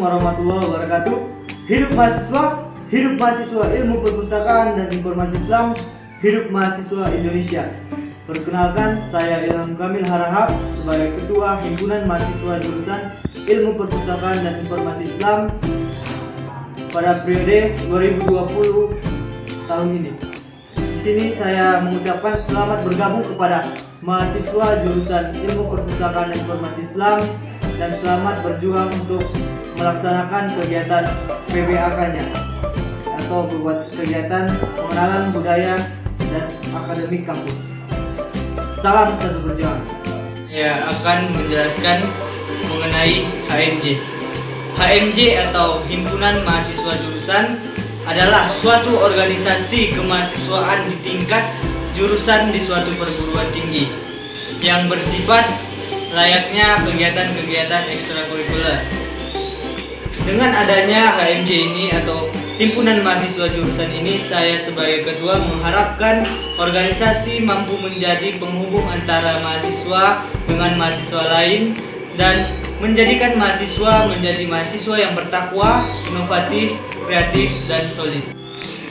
warahmatullahi wabarakatuh. Hidup mahasiswa ilmu perpustakaan dan informasi Islam, hidup mahasiswa Indonesia. Perkenalkan, saya Ilham Kamil Harahap sebagai Ketua Himpunan Mahasiswa Jurusan Ilmu Perpustakaan dan Informasi Islam pada periode 2020 tahun ini. Di sini saya mengucapkan selamat bergabung kepada mahasiswa Jurusan Ilmu Perpustakaan dan Informasi Islam dan selamat berjuang untuk melaksanakan kegiatan PBAK-nya atau berbuat kegiatan pengenalan budaya dan akademik kampus. Salam satu perjuangan. Saya akan menjelaskan mengenai HMJ. HMJ atau Himpunan Mahasiswa Jurusan adalah suatu organisasi kemahasiswaan di tingkat jurusan di suatu perguruan tinggi yang bersifat layaknya kegiatan-kegiatan ekstrakurikuler. Dengan adanya HMJ ini atau Himpunan Mahasiswa Jurusan ini, saya sebagai ketua mengharapkan organisasi mampu menjadi penghubung antara mahasiswa dengan mahasiswa lain dan menjadikan mahasiswa menjadi mahasiswa yang bertakwa, inovatif, kreatif, dan solid.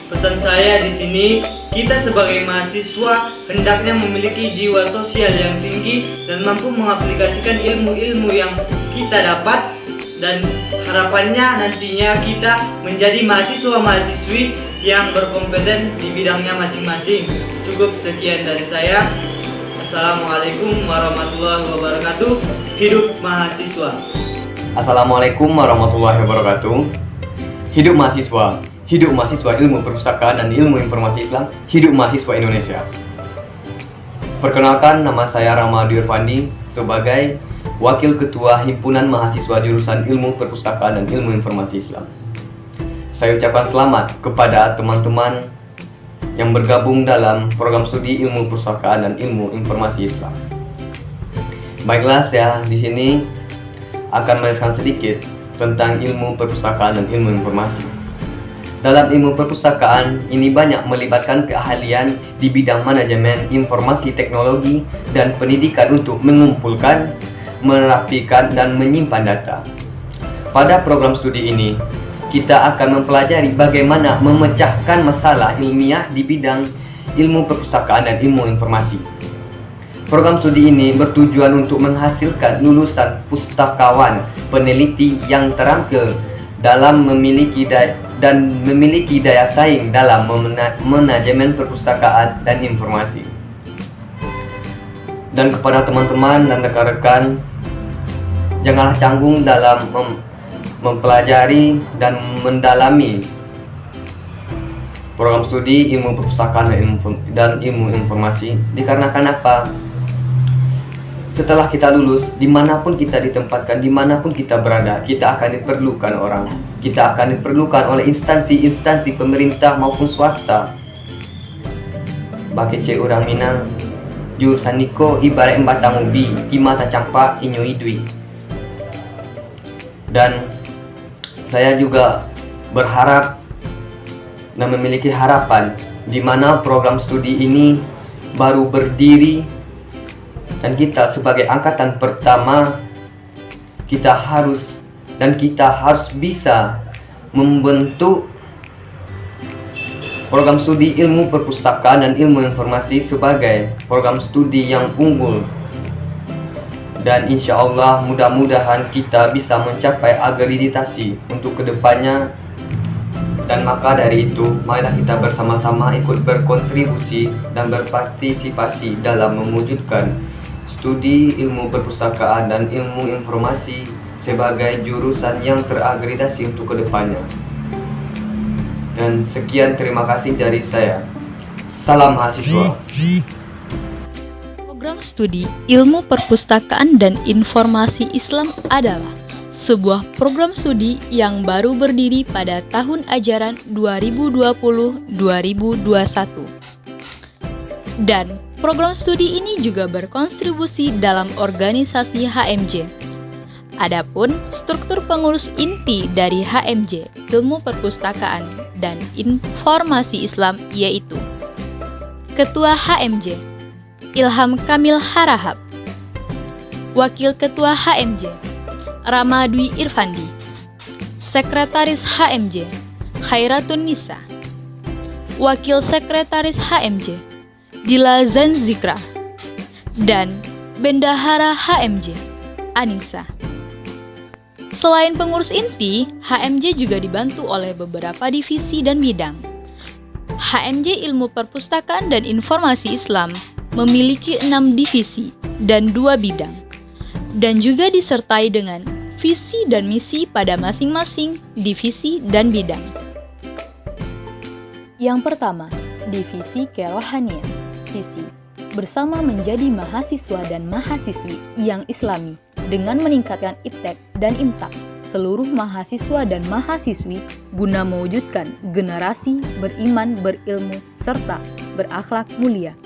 Pesan saya di sini, kita sebagai mahasiswa hendaknya memiliki jiwa sosial yang tinggi dan mampu mengaplikasikan ilmu-ilmu yang kita dapat, dan harapannya nantinya kita menjadi mahasiswa-mahasiswi yang berkompeten di bidangnya masing-masing. Cukup sekian dari saya. Assalamualaikum warahmatullahi wabarakatuh. Hidup mahasiswa. Assalamualaikum warahmatullahi wabarakatuh. Hidup mahasiswa. Hidup mahasiswa ilmu perpustakaan dan ilmu informasi Islam. Hidup mahasiswa Indonesia. Perkenalkan, nama saya Ramadi Irfandi sebagai Wakil Ketua Himpunan Mahasiswa Jurusan Ilmu Perpustakaan dan Ilmu Informasi Islam. Saya ucapkan selamat kepada teman-teman yang bergabung dalam program studi Ilmu Perpustakaan dan Ilmu Informasi Islam. Baiklah, saya di sini akan menjelaskan sedikit tentang ilmu perpustakaan dan ilmu informasi. Dalam ilmu perpustakaan ini banyak melibatkan keahlian di bidang manajemen informasi teknologi dan pendidikan untuk mengumpulkan, merapikan, dan menyimpan data. Pada program studi ini, kita akan mempelajari bagaimana memecahkan masalah ilmiah di bidang ilmu perpustakaan dan ilmu informasi. Program studi ini bertujuan untuk menghasilkan lulusan pustakawan peneliti yang terampil dalam memiliki daya saing dalam manajemen perpustakaan dan informasi. Dan kepada teman-teman dan rekan-rekan, janganlah canggung dalam mempelajari dan mendalami program studi ilmu perpustakaan dan ilmu informasi. Dikarenakan apa? Setelah kita lulus, dimanapun kita ditempatkan, dimanapun kita berada, kita akan diperlukan orang. Kita akan diperlukan oleh instansi-instansi pemerintah maupun swasta. Bakece orang Minang, jurusan niko ibarat batang ubi, di mata campak inyo idui. Dan saya juga berharap dan memiliki harapan di mana program studi ini baru berdiri dan kita sebagai angkatan pertama kita harus bisa membentuk program studi ilmu perpustakaan dan ilmu informasi sebagai program studi yang unggul. Dan insya Allah mudah-mudahan kita bisa mencapai akreditasi untuk kedepannya. Dan maka dari itu, marilah kita bersama-sama ikut berkontribusi dan berpartisipasi dalam mewujudkan studi ilmu perpustakaan dan ilmu informasi sebagai jurusan yang terakreditasi untuk kedepannya. Dan sekian, terima kasih dari saya. Salam mahasiswa. Program studi Ilmu Perpustakaan dan Informasi Islam adalah sebuah program studi yang baru berdiri pada tahun ajaran 2020-2021. Dan program studi ini juga berkontribusi dalam organisasi HMJ. Adapun struktur pengurus inti dari HMJ Ilmu Perpustakaan dan Informasi Islam yaitu Ketua HMJ Ilham Kamil Harahap, Wakil Ketua HMJ Ramadwi Irfandi, Sekretaris HMJ Khairatun Nisa. Wakil Sekretaris HMJ Dila Zanzikra. Dan Bendahara HMJ Anissa. Selain pengurus inti, HMJ juga dibantu oleh beberapa divisi dan bidang. HMJ Ilmu Perpustakaan dan Informasi Islam memiliki 6 divisi dan 2 bidang, dan juga disertai dengan visi dan misi pada masing-masing divisi dan bidang. Yang pertama, divisi kerohanian. Visi bersama menjadi mahasiswa dan mahasiswi yang islami dengan meningkatkan iptek dan imtak seluruh mahasiswa dan mahasiswi guna mewujudkan generasi beriman, berilmu, serta berakhlak mulia.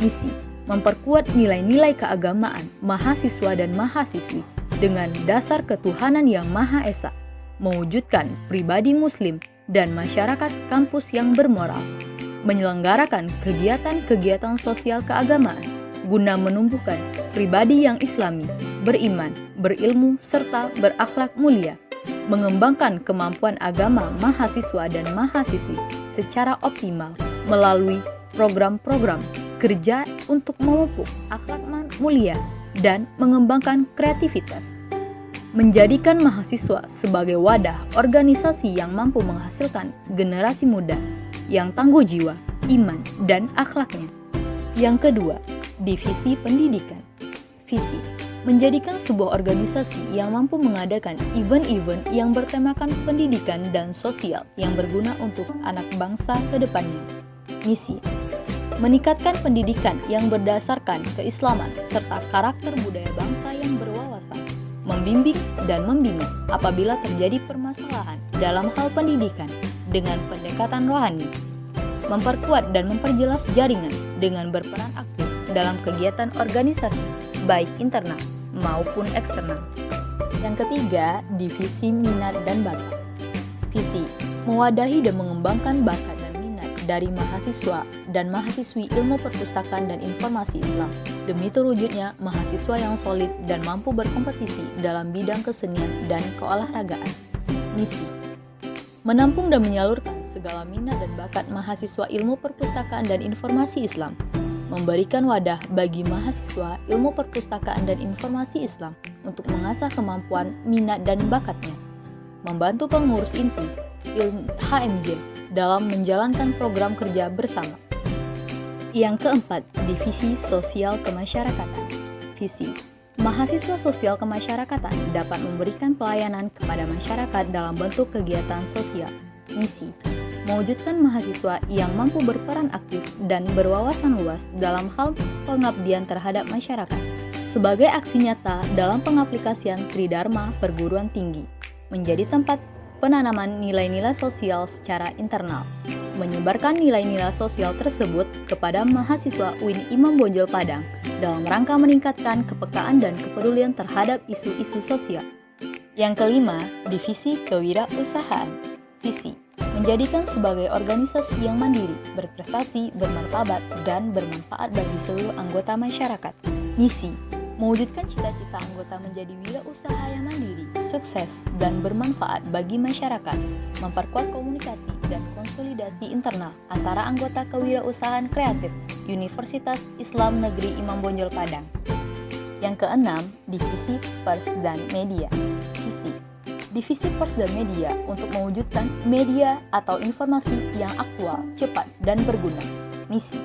Misi memperkuat nilai-nilai keagamaan mahasiswa dan mahasiswi dengan dasar ketuhanan yang Maha Esa, mewujudkan pribadi muslim dan masyarakat kampus yang bermoral, menyelenggarakan kegiatan-kegiatan sosial keagamaan guna menumbuhkan pribadi yang islami, beriman, berilmu, serta berakhlak mulia, mengembangkan kemampuan agama mahasiswa dan mahasiswi secara optimal melalui program-program kerja untuk memupuk akhlak mulia dan mengembangkan kreativitas, menjadikan mahasiswa sebagai wadah organisasi yang mampu menghasilkan generasi muda yang tangguh jiwa, iman, dan akhlaknya. Yang kedua, divisi pendidikan. Visi menjadikan sebuah organisasi yang mampu mengadakan event-event yang bertemakan pendidikan dan sosial yang berguna untuk anak bangsa ke depannya. Misi meningkatkan pendidikan yang berdasarkan keislaman serta karakter budaya bangsa yang berwawasan, membimbing dan membina apabila terjadi permasalahan dalam hal pendidikan dengan pendekatan rohani, memperkuat dan memperjelas jaringan dengan berperan aktif dalam kegiatan organisasi baik internal maupun eksternal. Yang ketiga, divisi minat dan bakat. Visi mewadahi dan mengembangkan bakat dari mahasiswa dan mahasiswi ilmu perpustakaan dan informasi Islam demi terwujudnya mahasiswa yang solid dan mampu berkompetisi dalam bidang kesenian dan keolahragaan. Misi menampung dan menyalurkan segala minat dan bakat mahasiswa ilmu perpustakaan dan informasi Islam, memberikan wadah bagi mahasiswa ilmu perpustakaan dan informasi Islam untuk mengasah kemampuan, minat, dan bakatnya, membantu pengurus inti HMJ dalam menjalankan program kerja bersama. Yang keempat, divisi sosial kemasyarakatan. Visi mahasiswa sosial kemasyarakatan dapat memberikan pelayanan kepada masyarakat dalam bentuk kegiatan sosial. Misi mewujudkan mahasiswa yang mampu berperan aktif dan berwawasan luas dalam hal pengabdian terhadap masyarakat sebagai aksi nyata dalam pengaplikasian Tridharma perguruan tinggi menjadi tempat penanaman nilai-nilai sosial secara internal, menyebarkan nilai-nilai sosial tersebut kepada mahasiswa UIN Imam Bonjol Padang dalam rangka meningkatkan kepekaan dan kepedulian terhadap isu-isu sosial. Yang kelima, divisi kewirausahaan. Visi menjadikan sebagai organisasi yang mandiri, berprestasi, bermartabat, dan bermanfaat bagi seluruh anggota masyarakat. Misi mewujudkan cita-cita anggota menjadi wirausaha yang mandiri, sukses, dan bermanfaat bagi masyarakat, memperkuat komunikasi dan konsolidasi internal antara anggota kewirausahaan kreatif Universitas Islam Negeri Imam Bonjol Padang. Yang keenam, divisi pers dan media. Divisi pers dan media untuk mewujudkan media atau informasi yang aktual, cepat, dan berguna. Misi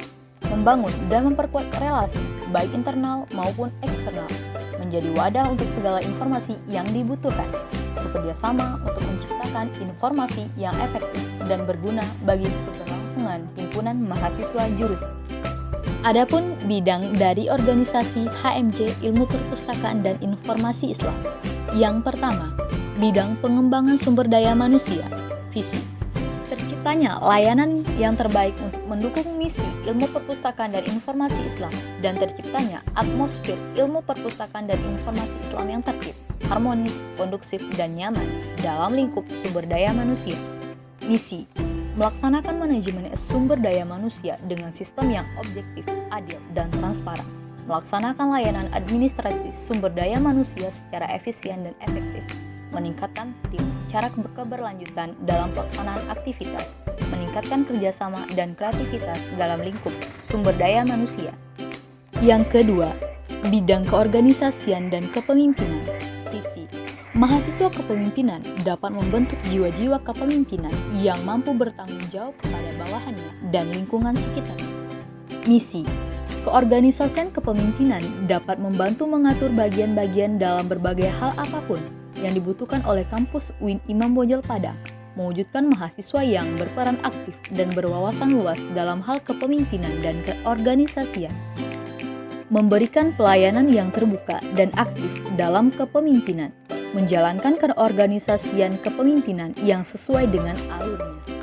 membangun dan memperkuat relasi baik internal maupun eksternal, menjadi wadah untuk segala informasi yang dibutuhkan, bekerja sama untuk menciptakan informasi yang efektif dan berguna bagi keberlangsungan himpunan mahasiswa jurusan. Adapun bidang dari organisasi HMJ Ilmu Perpustakaan dan Informasi Islam. Yang pertama, bidang pengembangan sumber daya manusia. Visi terciptanya layanan yang terbaik untuk mendukung misi ilmu perpustakaan dan informasi Islam, dan terciptanya atmosfer ilmu perpustakaan dan informasi Islam yang tertib, harmonis, kondusif, dan nyaman dalam lingkup sumber daya manusia. Misi melaksanakan manajemen sumber daya manusia dengan sistem yang objektif, adil, dan transparan, melaksanakan layanan administrasi sumber daya manusia secara efisien dan efektif. meningkatkan tim secara keberlanjutan dalam pelaksanaan aktivitas, meningkatkan kerjasama dan kreativitas dalam lingkup sumber daya manusia. Yang kedua, bidang keorganisasian dan kepemimpinan. Visi mahasiswa kepemimpinan dapat membentuk jiwa-jiwa kepemimpinan yang mampu bertanggung jawab kepada bawahannya dan lingkungan sekitar. Misi keorganisasian kepemimpinan dapat membantu mengatur bagian-bagian dalam berbagai hal apapun yang dibutuhkan oleh kampus UIN Imam Bonjol Padang, mewujudkan mahasiswa yang berperan aktif dan berwawasan luas dalam hal kepemimpinan dan keorganisasian. Memberikan pelayanan yang terbuka dan aktif dalam kepemimpinan, menjalankan keorganisasian kepemimpinan yang sesuai dengan alurnya.